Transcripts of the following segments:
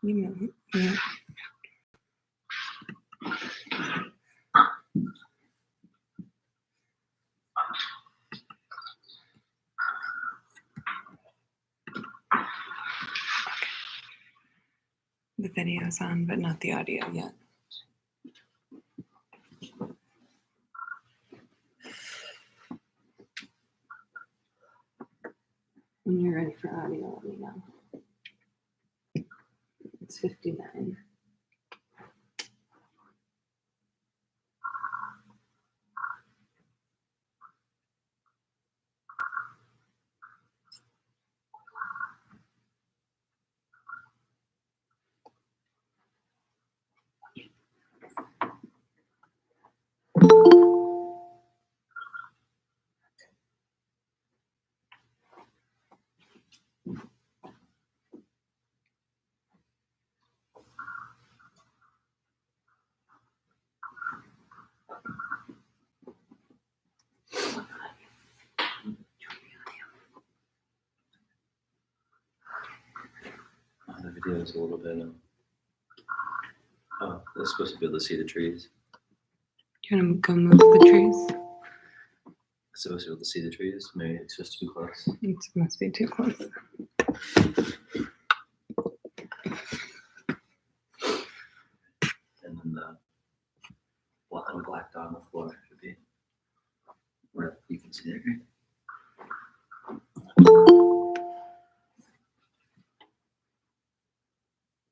Email. Yeah. The video's on, but not the audio yet. When you're ready for audio, let me know. It's 59. The video is a little bit. Oh, they're supposed to be able to see the trees. You want to go move the trees? It's supposed to be able to see the trees. Maybe it's just too close. It must be too close. And then the black dot on the floor should be where you can see it.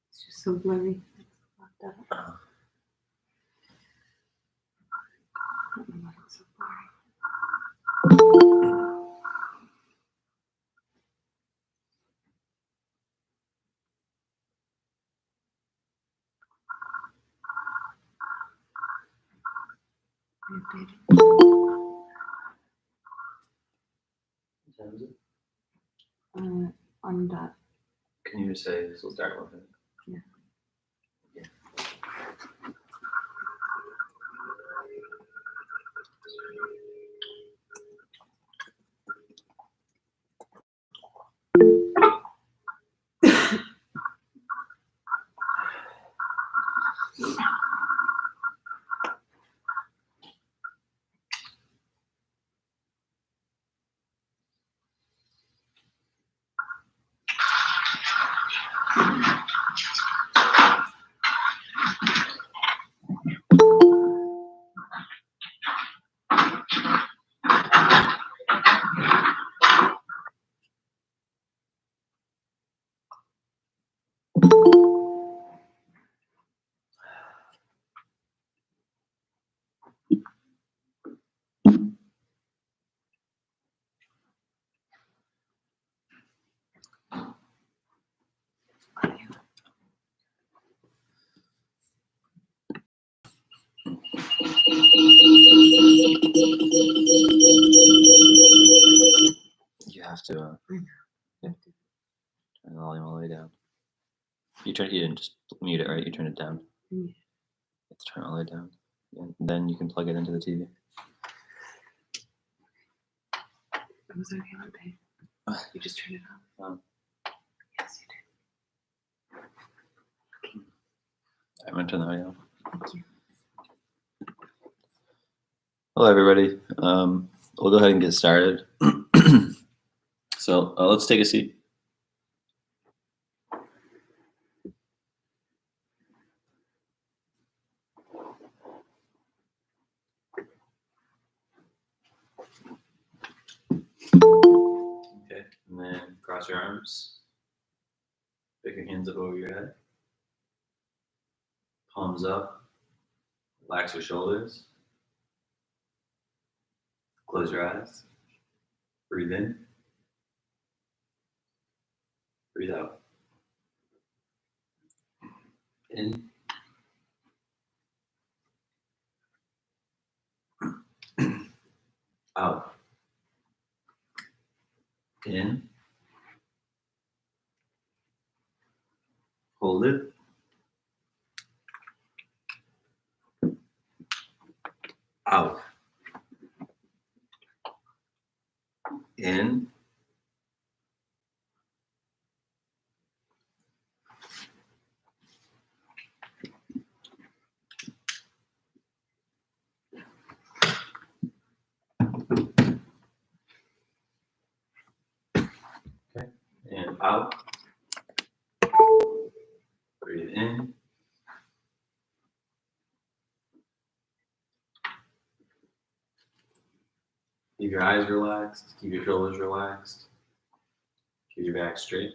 It's just so blurry. It's locked out. I don't know why it's so blurry. What time is it? On dot. Can you just say this will start with it? Yeah. Yeah. You have to turn the volume all the way down. You didn't just mute it, right? You turned it down. Yeah. You have to turn it all the way down. And then you can plug it into the TV. It was okay on pay. You just turned it off. Yes, you did. I'm going to turn the audio off. Thank you. Hello, everybody. We'll go ahead and get started. So let's take a seat. Okay, and then cross your arms. Pick your hands up over your head. Palms up. Relax your shoulders. Close your eyes. Breathe in. Breathe out. In. Out. In. Hold it. Out. In. out. Breathe in. Keep your eyes relaxed. Keep your shoulders relaxed. Keep your back straight.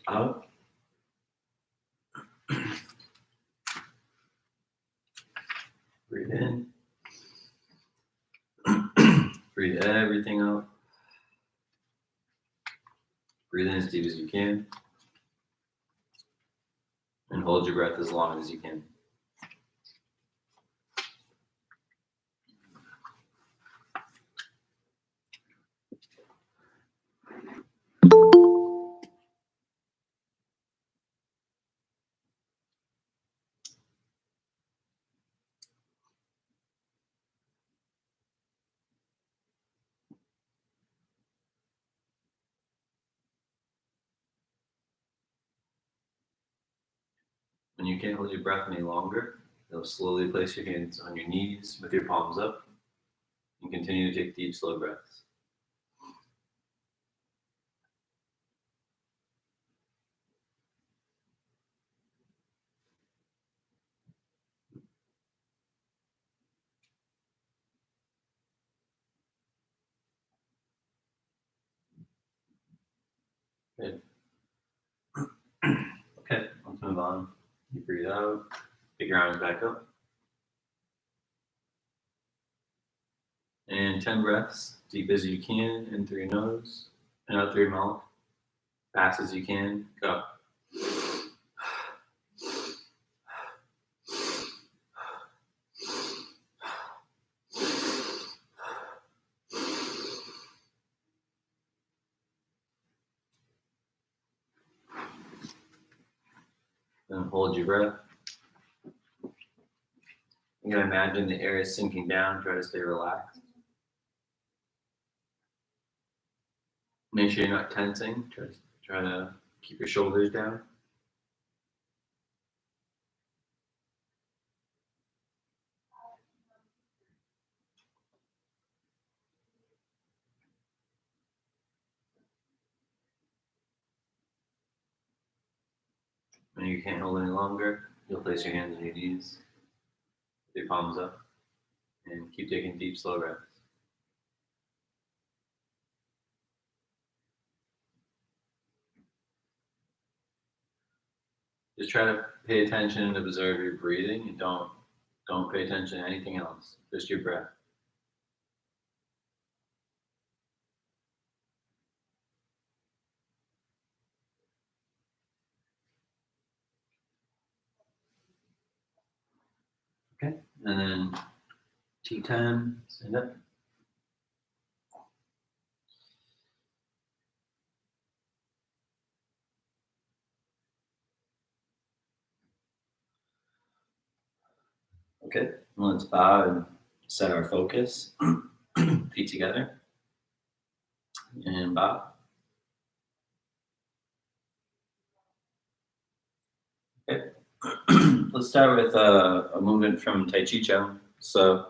Out. Breathe in. Breathe everything out. Breathe in as deep as you can. And hold your breath as long as you can. When you can't hold your breath any longer, you'll slowly place your hands on your knees with your palms up and continue to take deep, slow breaths. Good. Okay, let's move on. You breathe out, pick your arms back up. And 10 breaths, deep as you can, in through your nose and out through your mouth. Fast as you can, go. Then hold your breath. You can imagine the air is sinking down, try to stay relaxed. Make sure you're not tensing, try to keep your shoulders down. When you can't hold any longer, you'll place your hands on your knees, with your palms up, and keep taking deep, slow breaths. Just try to pay attention and observe your breathing, and don't pay attention to anything else, just your breath. Okay, and then T10, stand up. Okay, let's bow and set our focus. Feet together. And bow. Okay. Let's start with a movement from Tai Chi Chuan. So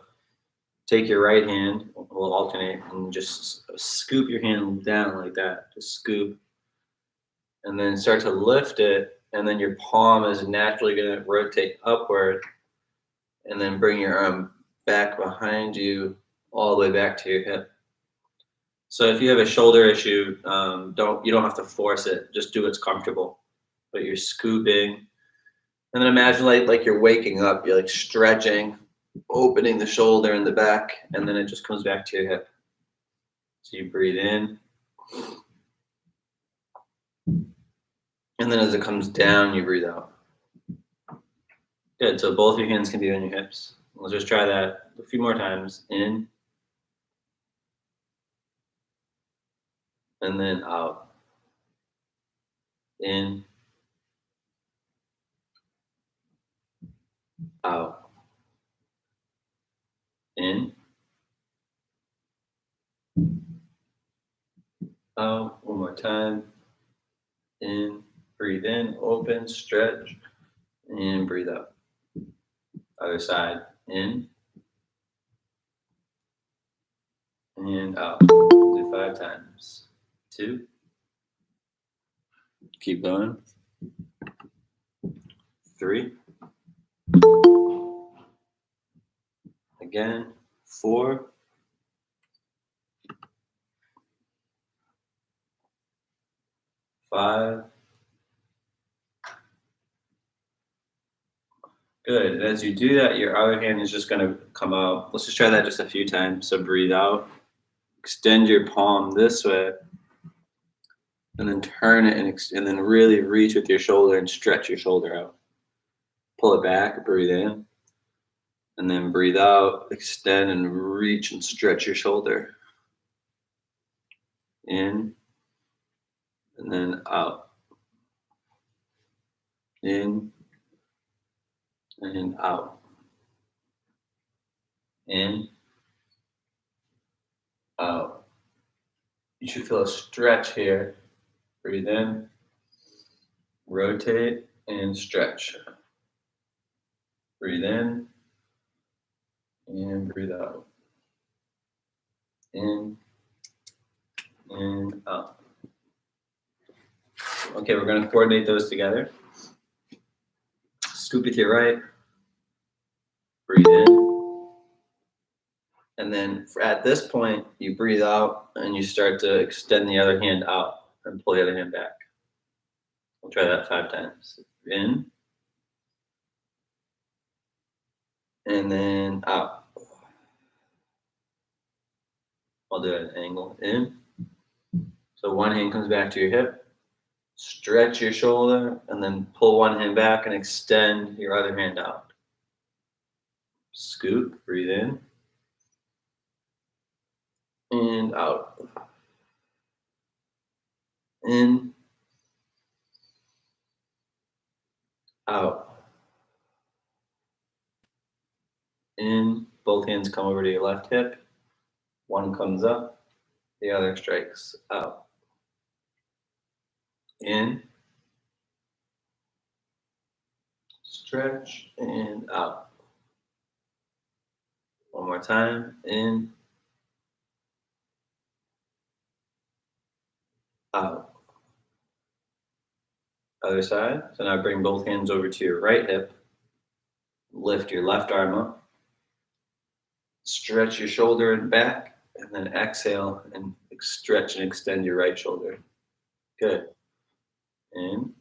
take your right hand, we'll alternate, and just scoop your hand down like that. Just scoop. And then start to lift it, and then your palm is naturally going to rotate upward, and then bring your arm back behind you, all the way back to your hip. So if you have a shoulder issue, you don't have to force it. Just do what's comfortable. But you're scooping, and then imagine like you're waking up. You're like stretching, opening the shoulder and the back, and then it just comes back to your hip. So you breathe in, and then as it comes down, you breathe out. Good. So both your hands can be on your hips. We'll just try that a few more times. In, and then out. In, out. In, out. One more time. In, breathe in, open, stretch, and breathe out. Other side, in and out. Do 5 times. 2. Keep going. 3. Again. 4. 5. Good. As you do that, your other hand is just going to come out. Let's just try that just a few times. So breathe out. Extend your palm this way. And then turn it and then really reach with your shoulder and stretch your shoulder out. Pull it back, breathe in. And then breathe out, extend and reach and stretch your shoulder. In and then out. In and out. In, out. You should feel a stretch here. Breathe in, rotate, and stretch. Breathe in, and breathe out. In, and out. Okay, we're going to coordinate those together. Scoop with your right. Breathe in. And then at this point, you breathe out and you start to extend the other hand out and pull the other hand back. We'll try that 5 times. In. And then out. I'll do an angle. In. So one hand comes back to your hip. Stretch your shoulder and then pull one hand back and extend your other hand out. Scoop. Breathe in. And out. In. Out. In. Both hands come over to your left hip. One comes up. The other strikes out. In. Stretch and out. One more time. In. Out. Other side. So now bring both hands over to your right hip. Lift your left arm up. Stretch your shoulder and back. And then exhale and stretch and extend your right shoulder. Good. In.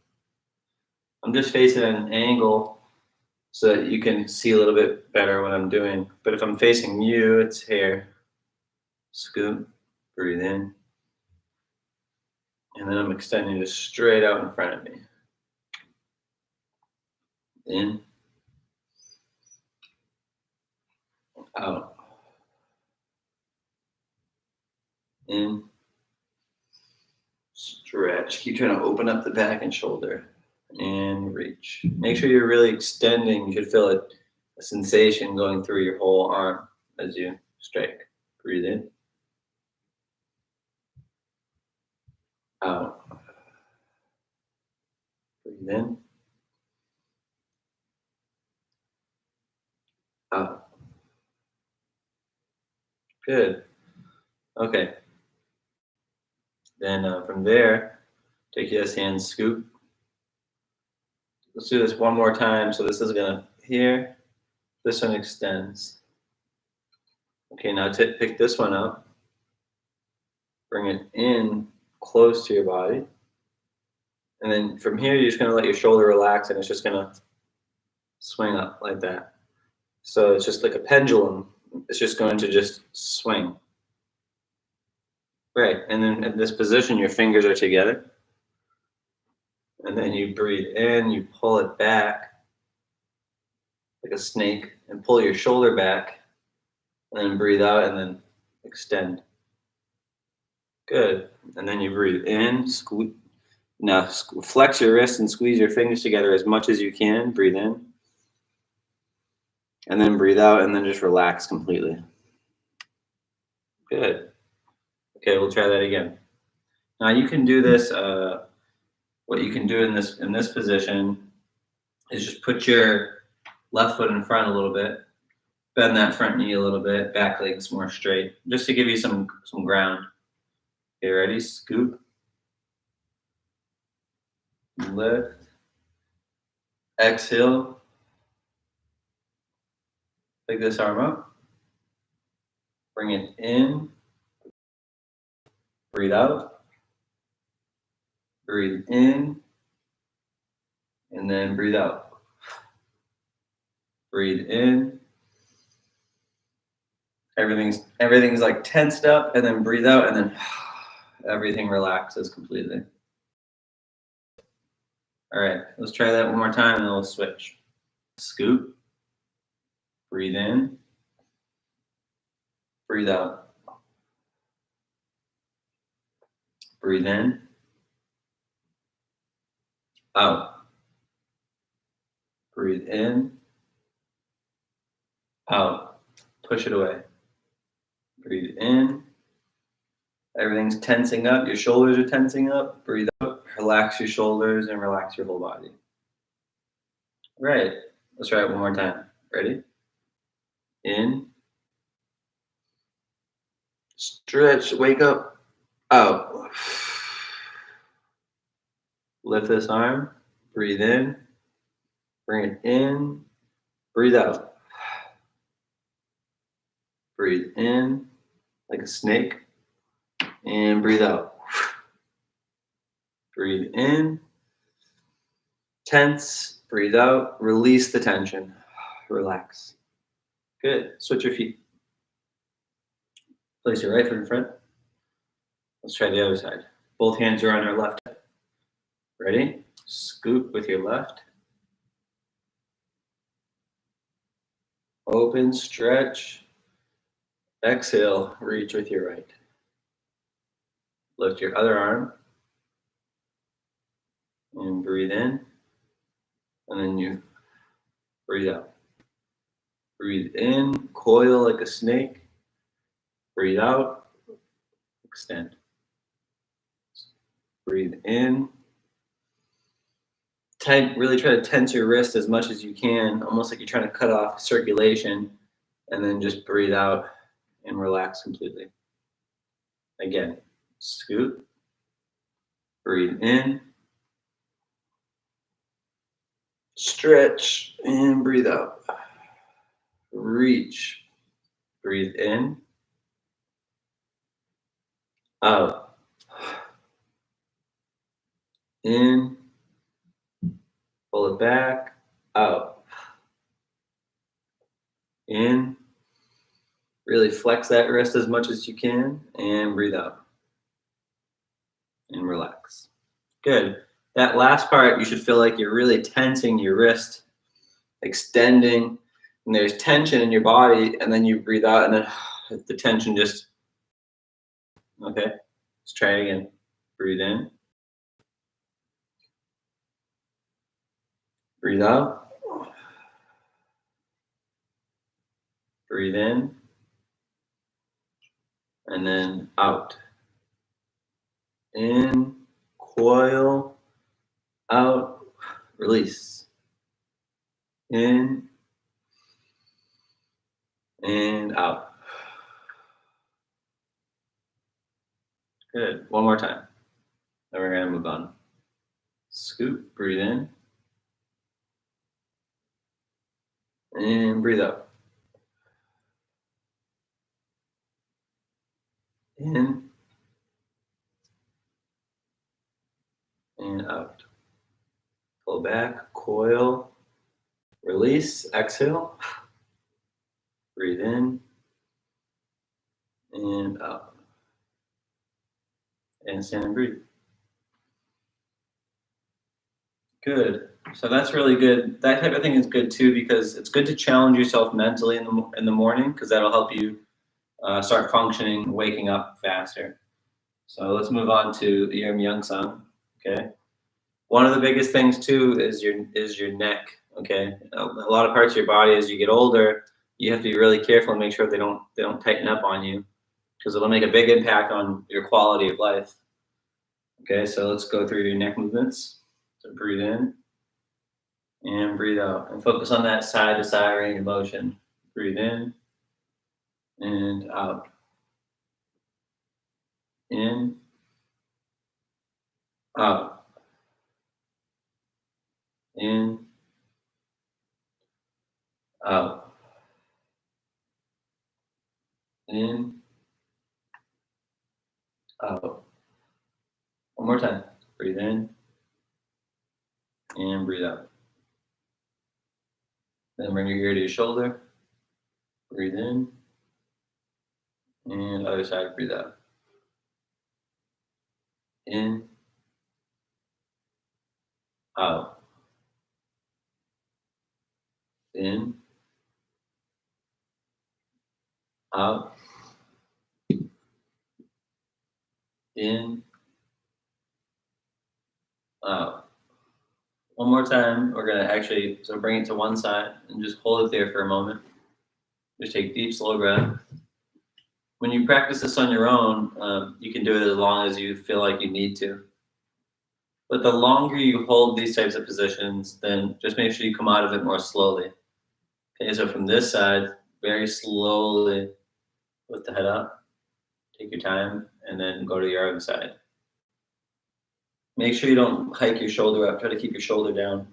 I'm just facing at an angle so that you can see a little bit better what I'm doing. But if I'm facing you, it's here. Scoop. Breathe in. And then I'm extending just straight out in front of me. In. Out. In. Stretch. Keep trying to open up the back and shoulder. And reach. Make sure you're really extending. You should feel a sensation going through your whole arm as you strike. Breathe in. Out. Breathe in. Out. Good. Okay. Then from there, take this hand, scoop. Let's do this one more time. So this is gonna here. This one extends. Okay, now pick this one up. Bring it in close to your body. And then from here, you're just gonna let your shoulder relax and it's just gonna swing up like that. So it's just like a pendulum. It's just going to just swing. Right, and then in this position, your fingers are together. And then you breathe in, you pull it back like a snake and pull your shoulder back. And then breathe out and then extend. Good. And then you breathe in, squeeze. Now flex your wrists and squeeze your fingers together as much as you can. Breathe in. And then breathe out and then just relax completely. Good. Okay, we'll try that again. Now you can do this, what you can do in this position is just put your left foot in front a little bit, bend that front knee a little bit, back leg's more straight, just to give you some ground. Okay, ready? Scoop, lift, exhale, pick this arm up, bring it in, breathe out, breathe in, and then breathe out. Breathe in. Everything's like tensed up, and then breathe out, and then everything relaxes completely. All right, let's try that one more time, and then we'll switch. Scoop. Breathe in. Breathe out. Breathe in. Out. Breathe in. Out. Push it away. Breathe in. Everything's tensing up. Your shoulders are tensing up. Breathe out. Relax your shoulders and relax your whole body. Right. Let's try it one more time. Ready? In. Stretch. Wake up. Out. Lift this arm. Breathe in. Bring it in. Breathe out. Breathe in like a snake. And breathe out. Breathe in. Tense. Breathe out. Release the tension. Relax. Good. Switch your feet. Place your right foot in front. Let's try the other side. Both hands are on your left hip. Ready? Scoop with your left. Open, stretch. Exhale, reach with your right. Lift your other arm. And breathe in. And then you breathe out. Breathe in, coil like a snake. Breathe out, extend. Breathe in. Really try to tense your wrist as much as you can, almost like you're trying to cut off circulation, and then just breathe out and relax completely. Again, scoop, breathe in, stretch, and breathe out. Reach, breathe in, out, in, pull it back, out, in. Really flex that wrist as much as you can and breathe out and relax. Good. That last part, you should feel like you're really tensing your wrist, extending, and there's tension in your body, and then you breathe out, and then the tension just, okay, let's try it again. Breathe in. Breathe out. Breathe in. And then out. In, coil, out, release. In, and out. Good. One more time. Then we're going to move on. Scoop, breathe in. And breathe out. In and out. Pull back, coil, release, exhale. Breathe in and out. And stand and breathe. Good. So that's really good. That type of thing is good too, because it's good to challenge yourself mentally in the morning, because that'll help you start functioning, waking up faster. So let's move on to your Myeong-sang. Okay. One of the biggest things too is your neck. Okay. A lot of parts of your body, as you get older, you have to be really careful and make sure they don't tighten up on you, because it'll make a big impact on your quality of life. Okay. So let's go through your neck movements. So breathe in. And breathe out. And focus on that side to side range of motion. Breathe in and out. In, out. In, out. In, out. One more time. Breathe in and breathe out. Then bring your ear to your shoulder. Breathe in. And other side, breathe out. In, out. In, out. In, out. One more time. We're going to actually, so bring it to one side and just hold it there for a moment. Just take deep, slow breath. When you practice this on your own, you can do it as long as you feel like you need to. But the longer you hold these types of positions, then just make sure you come out of it more slowly. Okay, so from this side, very slowly lift the head up, take your time, and then go to your other side. Make sure you don't hike your shoulder up. Try to keep your shoulder down,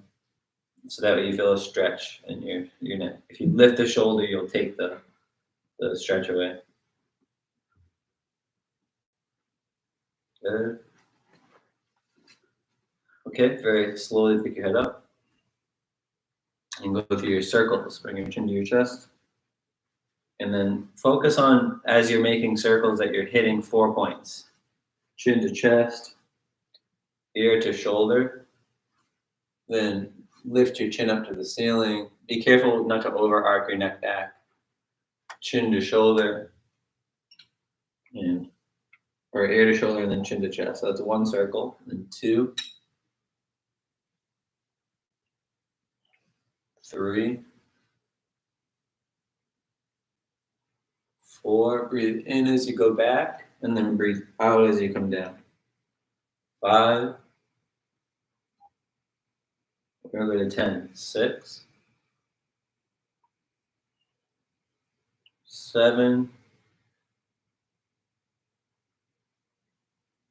so that way you feel a stretch in your neck. If you lift the shoulder, you'll take the stretch away. Good. Okay, very slowly pick your head up and go through your circles. Bring your chin to your chest. And then focus on, as you're making circles, that you're hitting 4 points. Chin to chest, ear to shoulder. Then lift your chin up to the ceiling. Be careful not to over arc your neck back. Chin to shoulder, and or ear to shoulder, and then chin to chest. So that's one circle, and then 2, 3, 4. Breathe in as you go back, and then breathe out as you come down. 5. We're going to go to 10. 6, 7,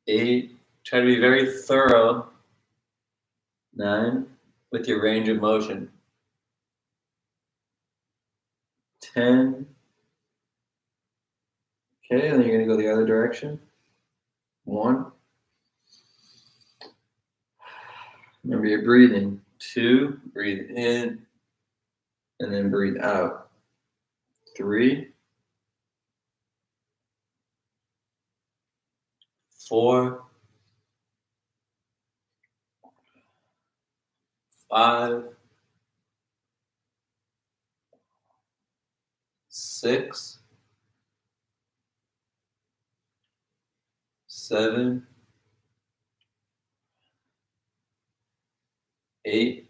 8. Try to be very thorough. 9, with your range of motion. 10. Okay, and then you're going to go the other direction. 1. Remember your breathing. 2, breathe in, and then breathe out. 3, 4, 5, 6, 7, 8,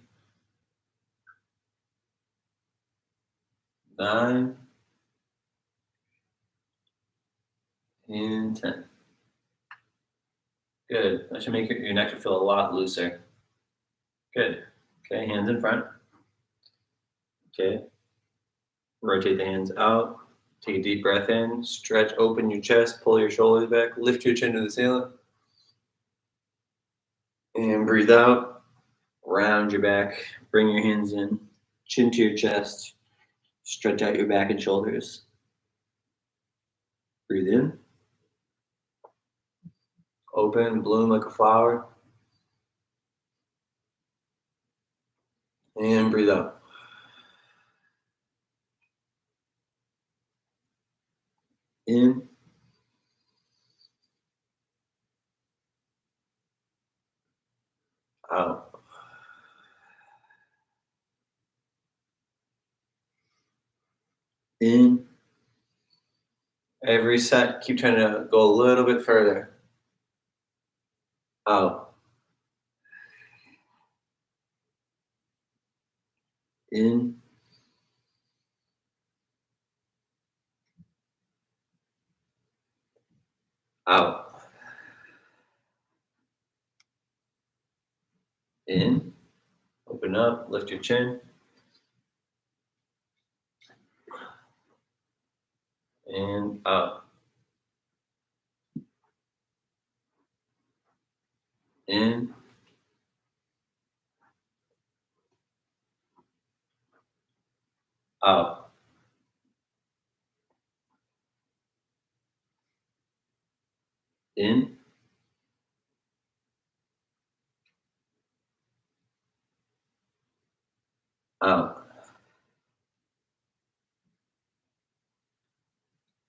9, and 10. Good. That should make your neck feel a lot looser. Good. Okay, hands in front. Okay. Rotate the hands out. Take a deep breath in. Stretch, open your chest, pull your shoulders back, lift your chin to the ceiling. And breathe out. Round your back. Bring your hands in. Chin to your chest. Stretch out your back and shoulders. Breathe in. Open, bloom like a flower. And breathe out. In. Out. In. Every set, keep trying to go a little bit further. Out. In. Out. In. Open Open up, lift your chin. And out. In. Out. In. Out.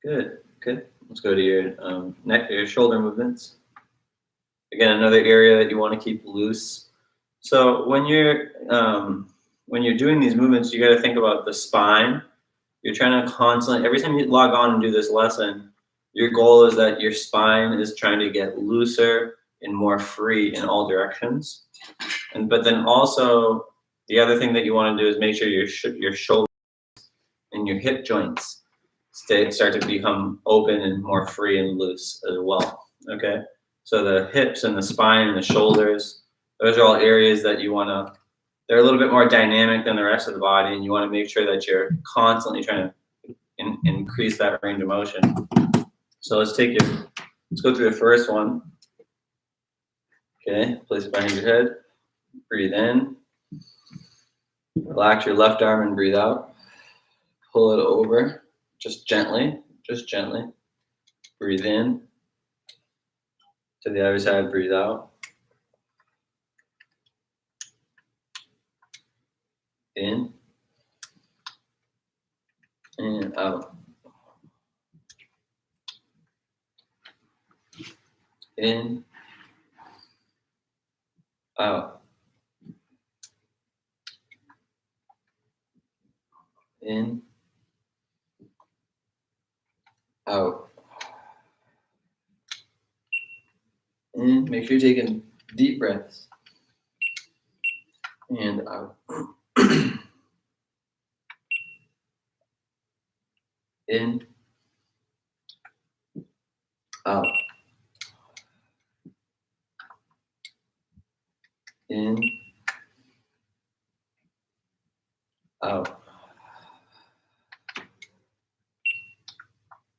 Good. Good. Let's go to your neck, your shoulder movements. Again, another area that you want to keep loose. So when you're doing these movements, you got to think about the spine. You're trying to constantly, every time you log on and do this lesson, your goal is that your spine is trying to get looser and more free in all directions. But then also the other thing that you want to do is make sure your shoulder and your hip joints start to become open and more free and loose as well. Okay, so the hips and the spine and the shoulders, those are all areas that you want to. They're a little bit more dynamic than the rest of the body, and you want to make sure that you're constantly trying to increase that range of motion. So let's go through the first one. Okay, place it behind your head. Breathe in. Relax your left arm and breathe out. Pull it over, just gently. Breathe in. To the other side, breathe out. In. And out. In. Out. In. Out. In. Make sure you're taking deep breaths. And out. In. Out. In. Out.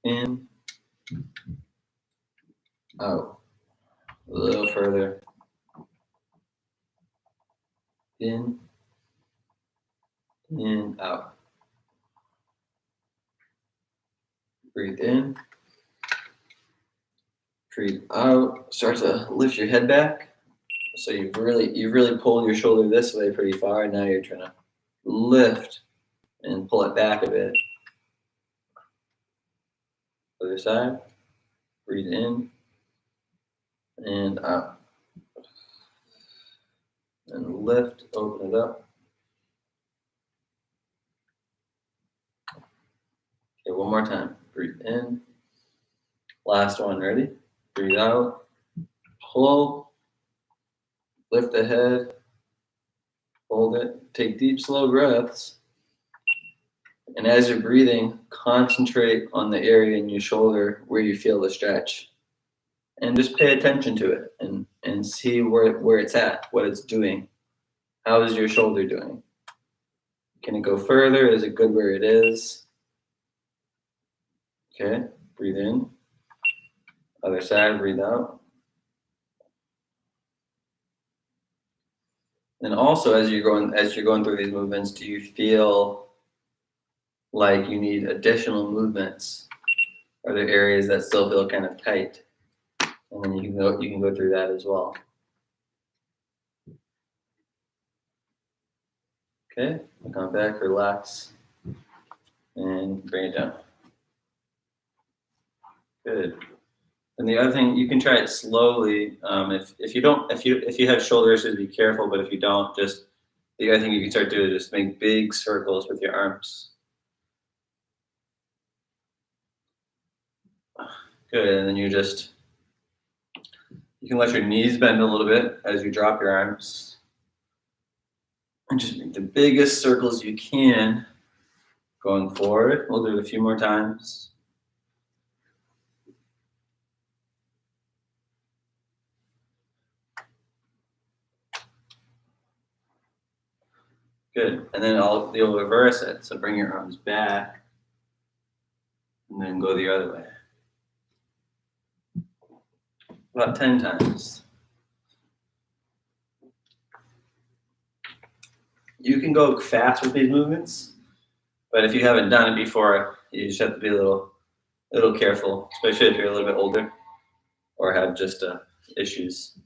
In. Out. A little further. In. And out. Breathe in. Breathe out. Start to lift your head back. So you've really pulled your shoulder this way pretty far, and now you're trying to lift and pull it back a bit. Other side. Breathe in and out. And lift, open it up. Okay, one more time. Breathe in. Last one, ready? Breathe out. Pull. Lift the head. Hold it. Take deep, slow breaths. And as you're breathing, concentrate on the area in your shoulder where you feel the stretch. And just pay attention to it and see where it's at, what it's doing. How is your shoulder doing? Can it go further? Is it good where it is? Okay, breathe in. Other side, breathe out. And also, as you're going through these movements, do you feel like you need additional movements? Are there areas that still feel kind of tight? And then you can go through that as well. Okay, come back, relax, and bring it down. Good. And the other thing, you can try it slowly. If you have shoulder issues, be careful. But if you don't, the other thing you can start doing is just make big circles with your arms. Good, and then you can let your knees bend a little bit as you drop your arms. And just make the biggest circles you can going forward. We'll do it a few more times. Good. And then you'll reverse it. So bring your arms back and then go the other way. About 10 times. You can go fast with these movements, but if you haven't done it before, you just have to be a little careful, especially if you're a little bit older or have just issues.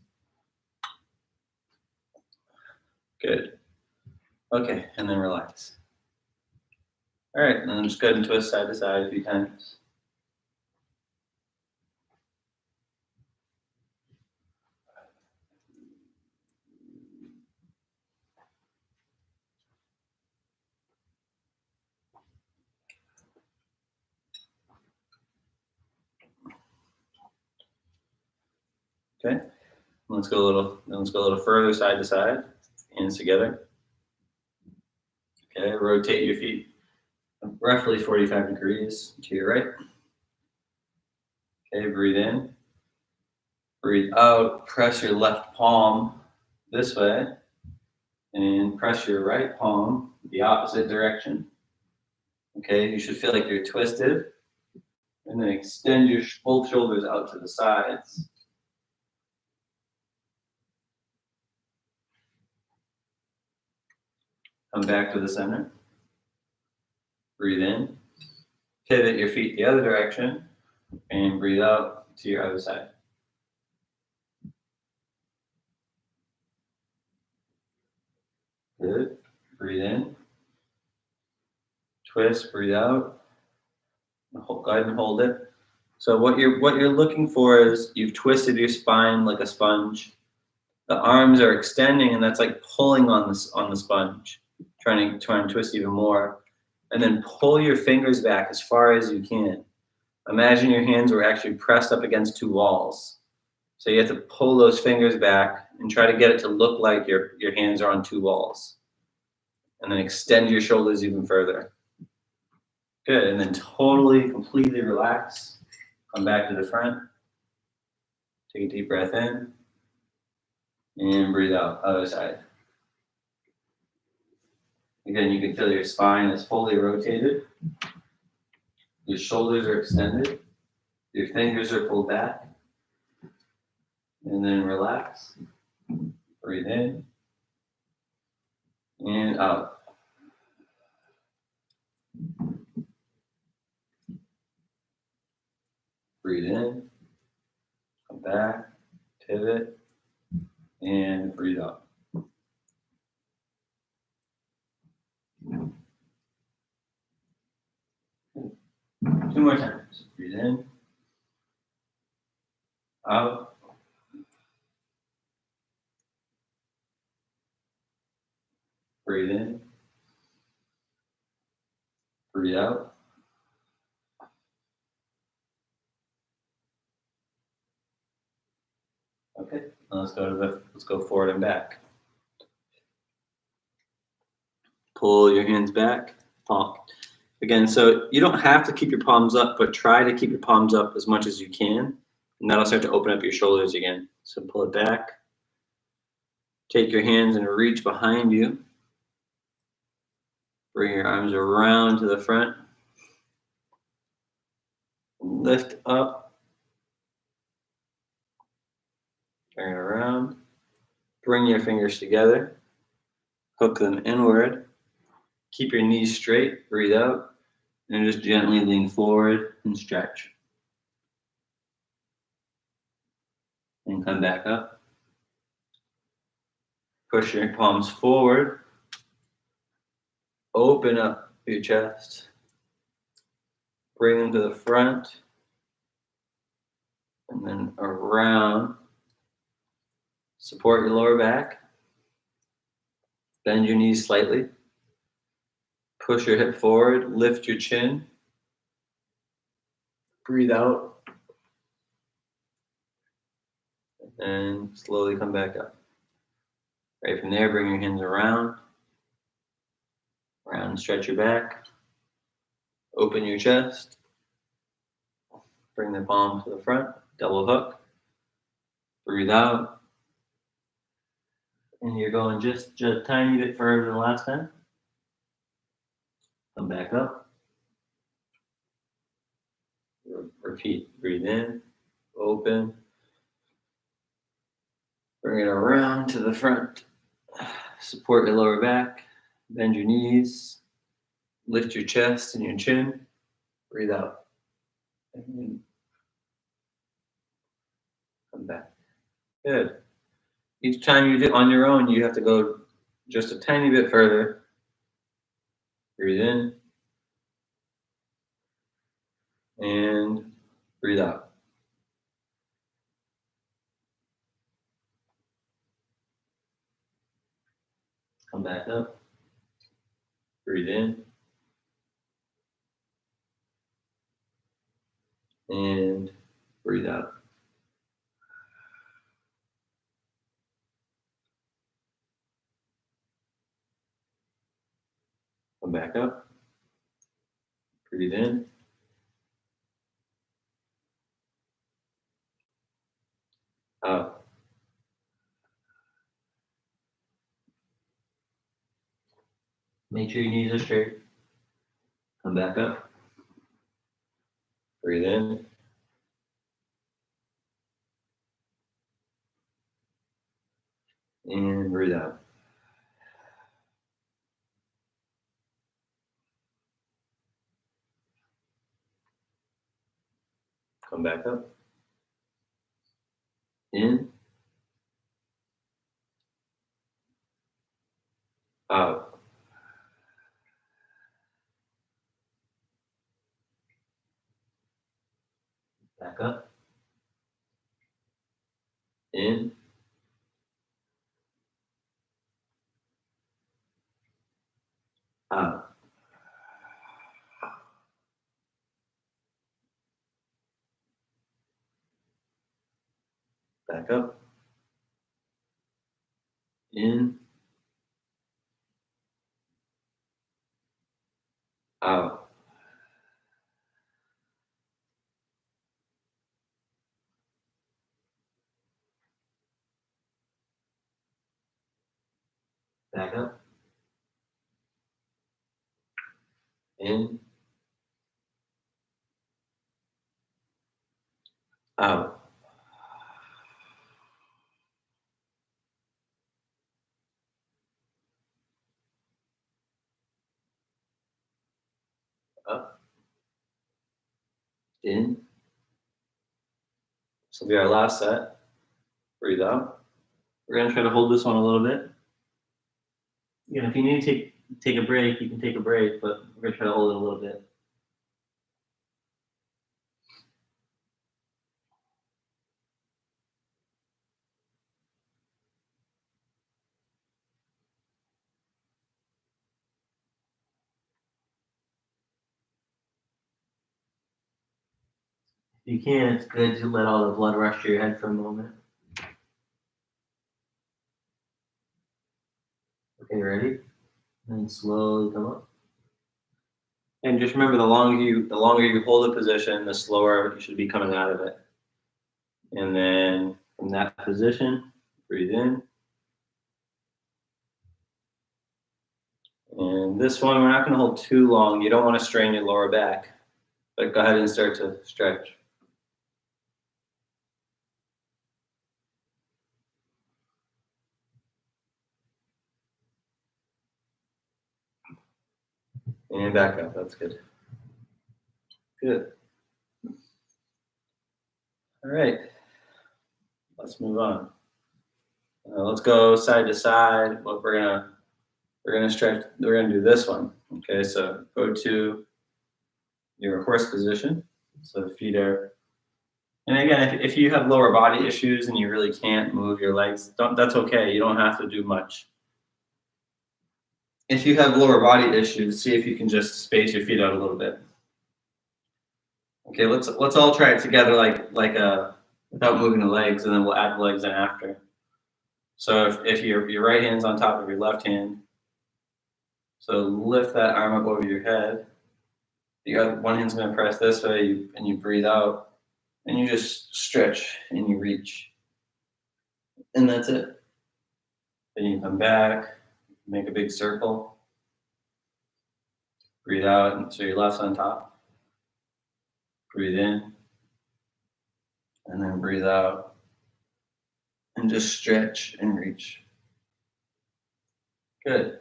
Good. Okay, and then relax. All right, and then just go ahead and twist side to side a few times. Okay, let's go a little further side to side, hands together. Okay, rotate your feet roughly 45 degrees to your right. Okay, breathe in. Breathe out, press your left palm this way, and press your right palm the opposite direction. Okay, you should feel like you're twisted, and then extend your both shoulders out to the sides. Come back to the center. Breathe in. Pivot your feet the other direction, and breathe out to your other side. Good. Breathe in. Twist, breathe out. Go ahead and hold it. So what you're looking for is you've twisted your spine like a sponge. The arms are extending, and that's like pulling on the sponge, trying to twist even more. And then pull your fingers back as far as you can. Imagine your hands were actually pressed up against two walls. So you have to pull those fingers back and try to get it to look like your hands are on two walls. And then extend your shoulders even further. Good, and then completely relax. Come back to the front. Take a deep breath in. And breathe out, other side. Again, you can feel your spine is fully rotated. Your shoulders are extended. Your fingers are pulled back. And then relax. Breathe in. And out. Breathe in. Come back. Pivot. And breathe out. Two more times. Breathe in. Out. Breathe in. Breathe out. Okay, now let's go forward and back. Pull your hands back. Palm. Again, so you don't have to keep your palms up, but try to keep your palms up as much as you can, and that'll start to open up your shoulders again. So pull it back. Take your hands and reach behind you. Bring your arms around to the front. Lift up. Turn it around. Bring your fingers together. Hook them inward. Keep your knees straight. Breathe out. And just gently lean forward and stretch. And come back up. Push your palms forward. Open up your chest. Bring them to the front. And then around. Support your lower back. Bend your knees slightly. Push your hip forward. Lift your chin. Breathe out. And slowly come back up. Right from there, bring your hands around. Around, stretch your back. Open your chest. Bring the palms to the front. Double hook. Breathe out. And you're going just a tiny bit further than last time. Come back up. Repeat. Breathe in, open. Bring it around to the front. Support your lower back. Bend your knees. Lift your chest and your chin. Breathe out. And come back. Good. Each time you do it on your own, you have to go just a tiny bit further. Breathe in. And breathe out. Come back up. Breathe in. And breathe out. Come back up. Breathe in. Out. Make sure your knees are straight. Come back up. Breathe in. And breathe out. Come back up. In. Out. Back up. In. Out. Back up. In. Out. Back up. In. Out. Up. In. This will be our last set. Breathe out. We're going to try to hold this one a little bit. Again, if you need to take a break, you can take a break, but we're going to try to hold it a little bit. If you can, it's good to let all the blood rush to your head for a moment. Okay, ready? And slowly come up. And just remember, the longer you hold a position, the slower you should be coming out of it. And then from that position, breathe in. And this one, we're not going to hold too long. You don't want to strain your lower back, but go ahead and start to stretch. And back up. That's good. Good. All right. Let's move on. Let's go side to side. Look, we're gonna stretch. We're gonna do this one. Okay, so go to your horse position. So the feet are. And again, if you have lower body issues and you really can't move your legs, that's okay. You don't have to do much. If you have lower body issues, see if you can just space your feet out a little bit. Okay, let's all try it together, without moving the legs, and then we'll add the legs in after. So if your right hand's on top of your left hand, so lift that arm up over your head. The other one hand's going to press this way, and you breathe out, and you just stretch and you reach, and that's it. Then you come back, make a big circle, Breathe out, so your left's on top. Breathe in, and then breathe out. And just stretch and reach. Good.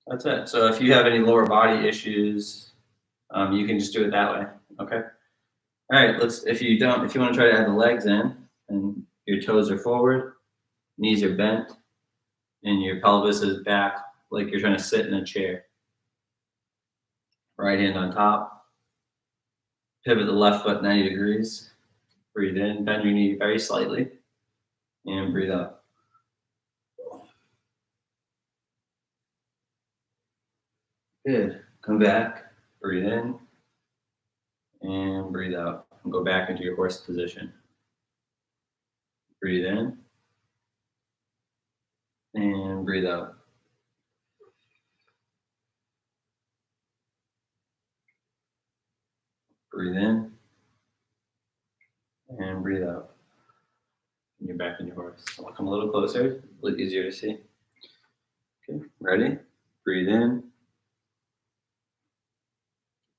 That's it. So if you have any lower body issues, you can just do it that way. Okay. All right. If you want to try to add the legs in, and your toes are forward, knees are bent, and your pelvis is back like you're trying to sit in a chair. Right hand on top. Pivot the left foot 90 degrees. Breathe in, bend your knee very slightly, and breathe out. Good. Come back. Breathe in, and breathe out. And go back into your horse position. Breathe in, and breathe out. Breathe in, and breathe out. And you're back in your horse. I'll come a little closer, a little easier to see. Okay, ready? Breathe in.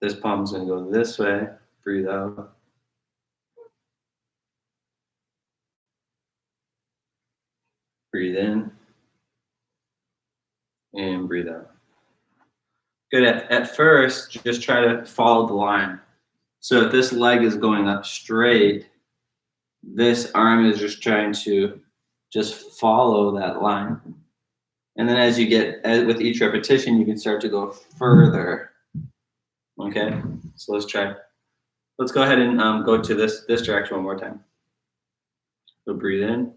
This palm's gonna go this way. Breathe out. Breathe in, and breathe out. Good. At first, just try to follow the line. So if this leg is going up straight, this arm is just trying to just follow that line. And then as you get, with each repetition, you can start to go further. Okay, so let's try. Let's go ahead and go to this direction one more time. So breathe in,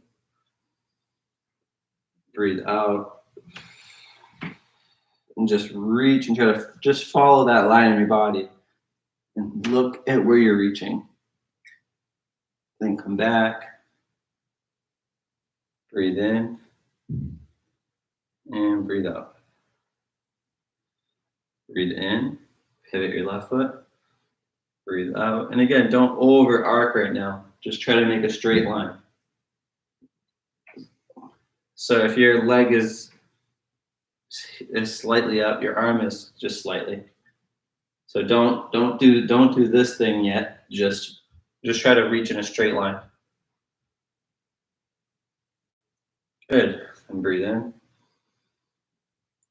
breathe out, and just reach and try to just follow that line in your body. And look at where you're reaching. Then come back. Breathe in, and breathe out. Breathe in, pivot your left foot. Breathe out. And again, don't over arc right now. Just try to make a straight line. So if your leg is slightly up, your arm is just slightly. So don't do this thing yet. Just try to reach in a straight line. Good. And breathe in.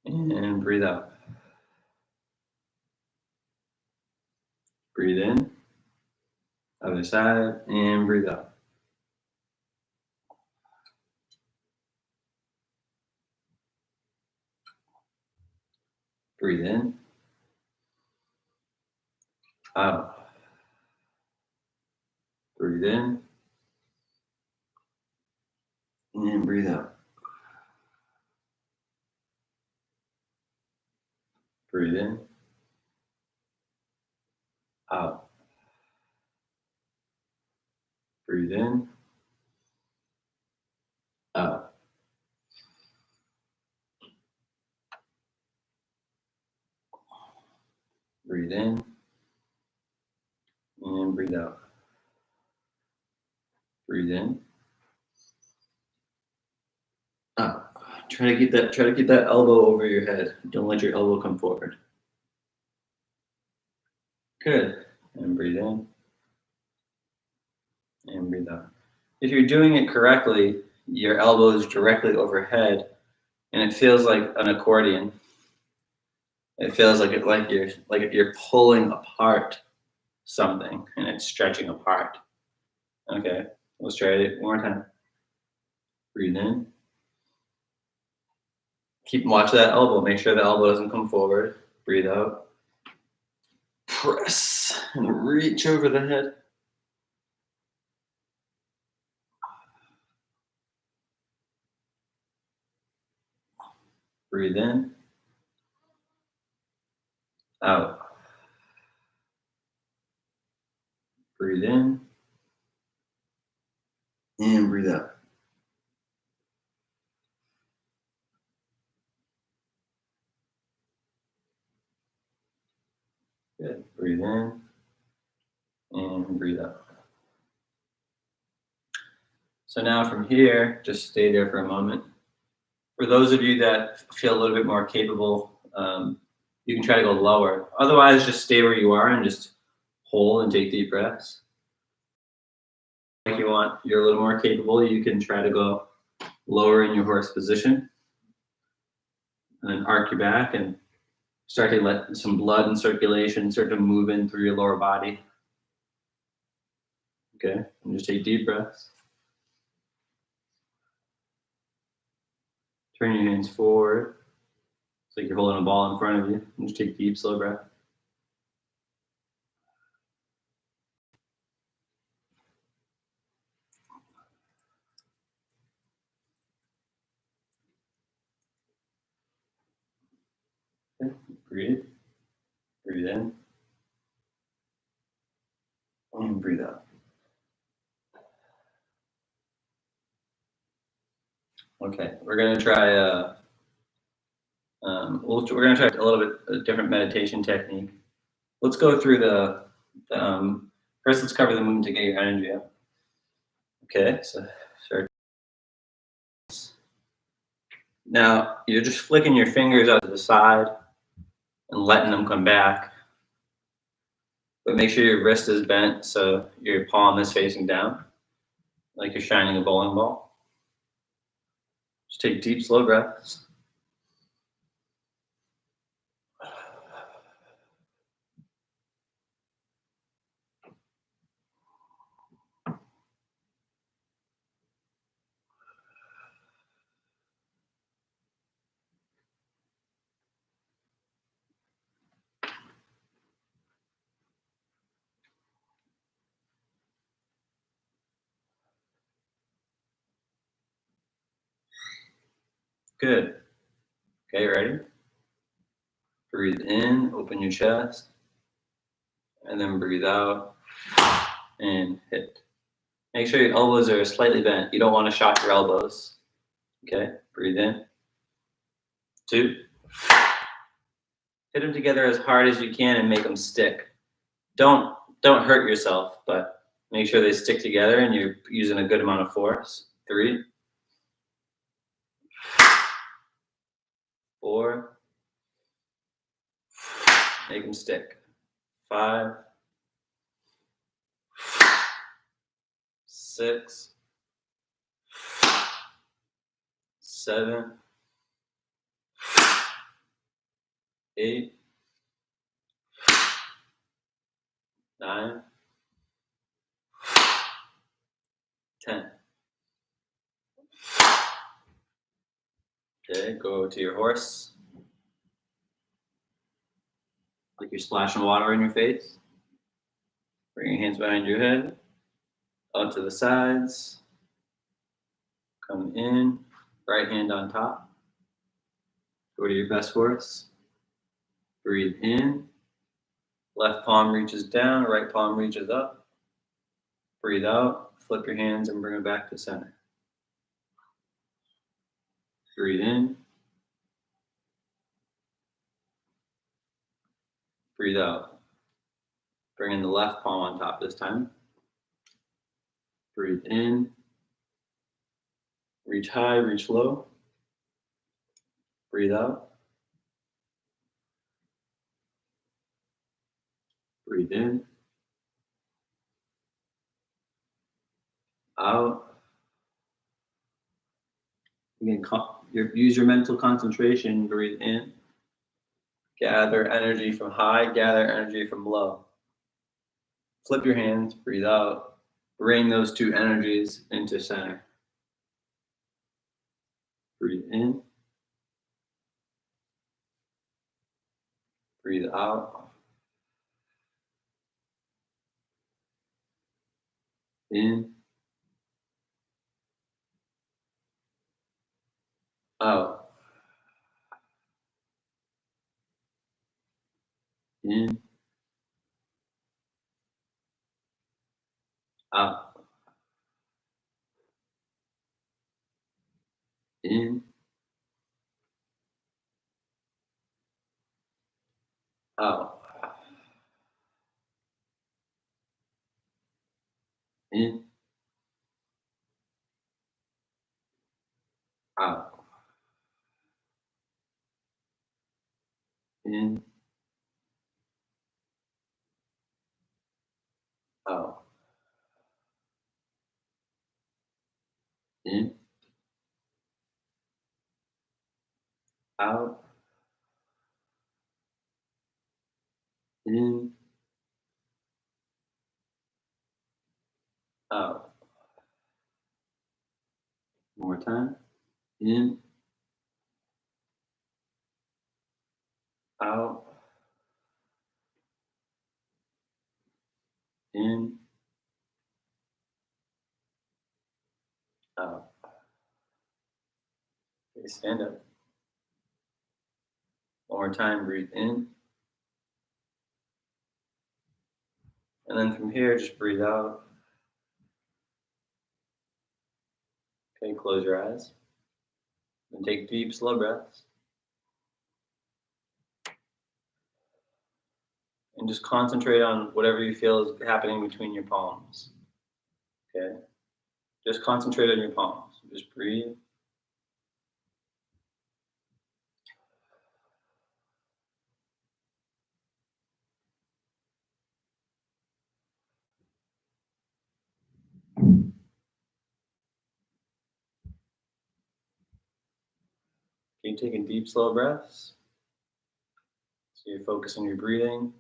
And breathe out. Breathe in. Other side. And breathe out. Breathe in. Out. Breathe in. And breathe out. Breathe in. Out. Breathe in. Out. Breathe in. And breathe out. Breathe in. Out. Try to keep that elbow over your head. Don't let your elbow come forward. Good. And breathe in. And breathe out. If you're doing it correctly, your elbow is directly overhead, and it feels like an accordion. It feels like you're pulling apart something, and it's stretching apart. Okay, let's try it one more time. Breathe in. Watch that elbow. Make sure the elbow doesn't come forward. Breathe out. Press and reach over the head. Breathe in. Out. Breathe in. And breathe out. Good. Breathe in. And breathe out. So now from here, just stay there for a moment. For those of you that feel a little bit more capable, You can try to go lower. Otherwise, just stay where you are and just hold and take deep breaths. If you're a little more capable, you can try to go lower in your horse position. And then arc your back and start to let some blood and circulation start to move in through your lower body. Okay, and just take deep breaths. Turn your hands forward. It's like you're holding a ball in front of you. And just take deep, slow breath. Okay. Breathe. Breathe in. And breathe out. Okay, we're gonna try we're gonna try a little bit a different meditation technique. Let's go through the first. Let's cover the movement to get your energy up. Okay, so start. Now you're just flicking your fingers out to the side and letting them come back. But make sure your wrist is bent so your palm is facing down, like you're shining a bowling ball. Just take deep, slow breaths. Good. Okay, ready? Breathe in, open your chest, and then breathe out and hit. Make sure your elbows are slightly bent. You don't want to shock your elbows. Okay, breathe in. 2. Hit them together as hard as you can and make them stick. Don't hurt yourself, but make sure they stick together and you're using a good amount of force. 3, 4, make them stick. 5, 6, 7, 8, 9, 10. Okay, go to your horse. Like you're splashing water in your face. Bring your hands behind your head. Out to the sides. Come in. Right hand on top. Go to your best horse. Breathe in. Left palm reaches down, right palm reaches up. Breathe out. Flip your hands and bring them back to center. Breathe in. Breathe out. Bring in the left palm on top this time. Breathe in. Reach high, reach low. Breathe out. Breathe in. Out. Again, use your mental concentration. Breathe in. Gather energy from high, gather energy from low. Flip your hands, breathe out. Bring those two energies into center. Breathe in. Breathe out. In. Out. In. Out. In. Out. In. Out. In. out, in, out. One more time. In, out, in, out. Okay, stand up. One more time, breathe in. And then from here, just breathe out. Okay, close your eyes. And take deep, slow breaths. And just concentrate on whatever you feel is happening between your palms. Okay? Just concentrate on your palms. Just breathe. Keep taking deep, slow breaths. So you're focusing your breathing.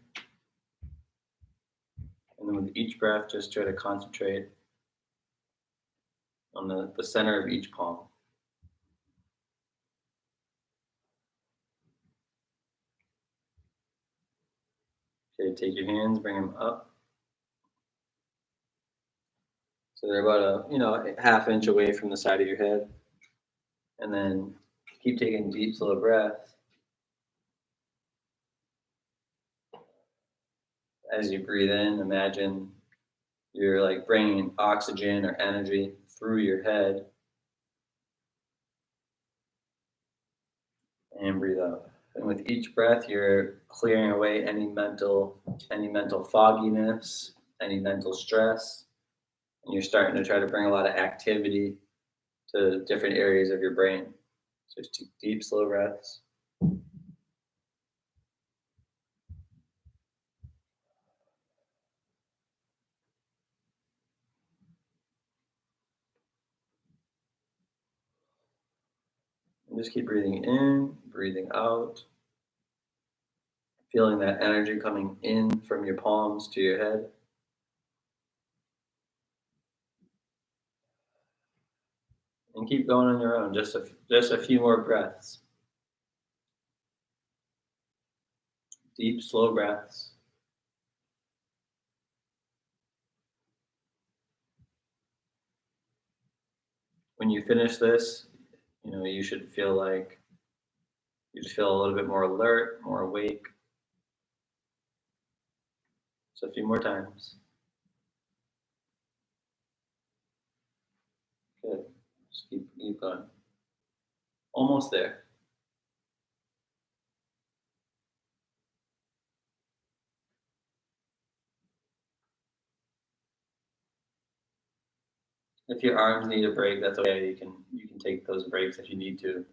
And then with each breath, just try to concentrate on the center of each palm. Okay, take your hands, bring them up. So they're about a half inch away from the side of your head. And then keep taking deep, slow breaths. As you breathe in, imagine you're like bringing oxygen or energy through your head. And breathe out. And with each breath, you're clearing away any mental fogginess, any mental stress. And you're starting to try to bring a lot of activity to different areas of your brain. So just take deep, slow breaths. And just keep breathing in, breathing out. Feeling that energy coming in from your palms to your head. And keep going on your own, just a few more breaths. Deep, slow breaths. When you finish this, you should feel like you just feel a little bit more alert, more awake. So a few more times. Good. Just keep going. Almost there. If your arms need a break, that's okay. You can take those breaks if you need to.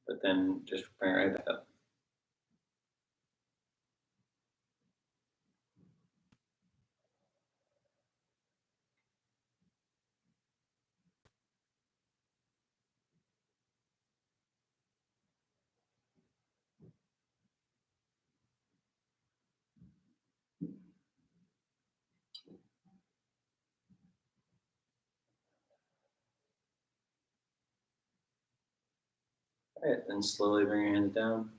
But then just bring it right back up. All right, then slowly bring your hands down.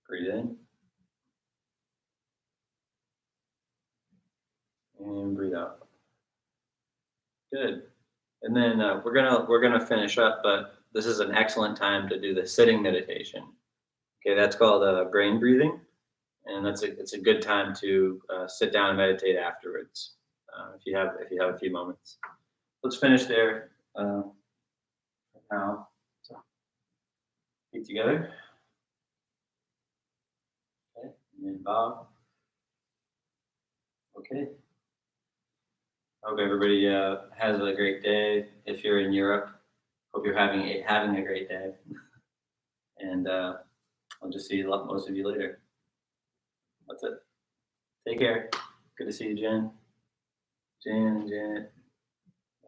Breathe in. And breathe out. Good. And then we're gonna finish up, but this is an excellent time to do the sitting meditation. Okay, that's called brain breathing, and it's a good time to sit down and meditate afterwards if you have a few moments. Let's finish there now. So, feet together. Okay, and then bow. Okay. Hope everybody has a great day. If you're in Europe, hope you're having a great day. And I'll just see most of you later. That's it. Take care. Good to see you, Jen. Jen and Janet.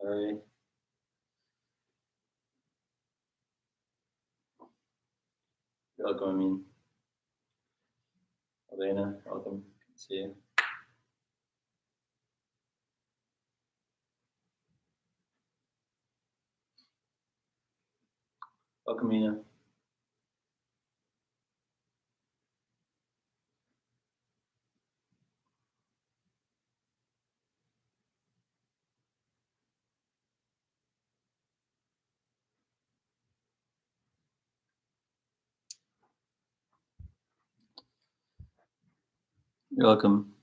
All right. You're welcome, Amin. Elena, welcome. Good to see you. Welcome, Mina. You're welcome.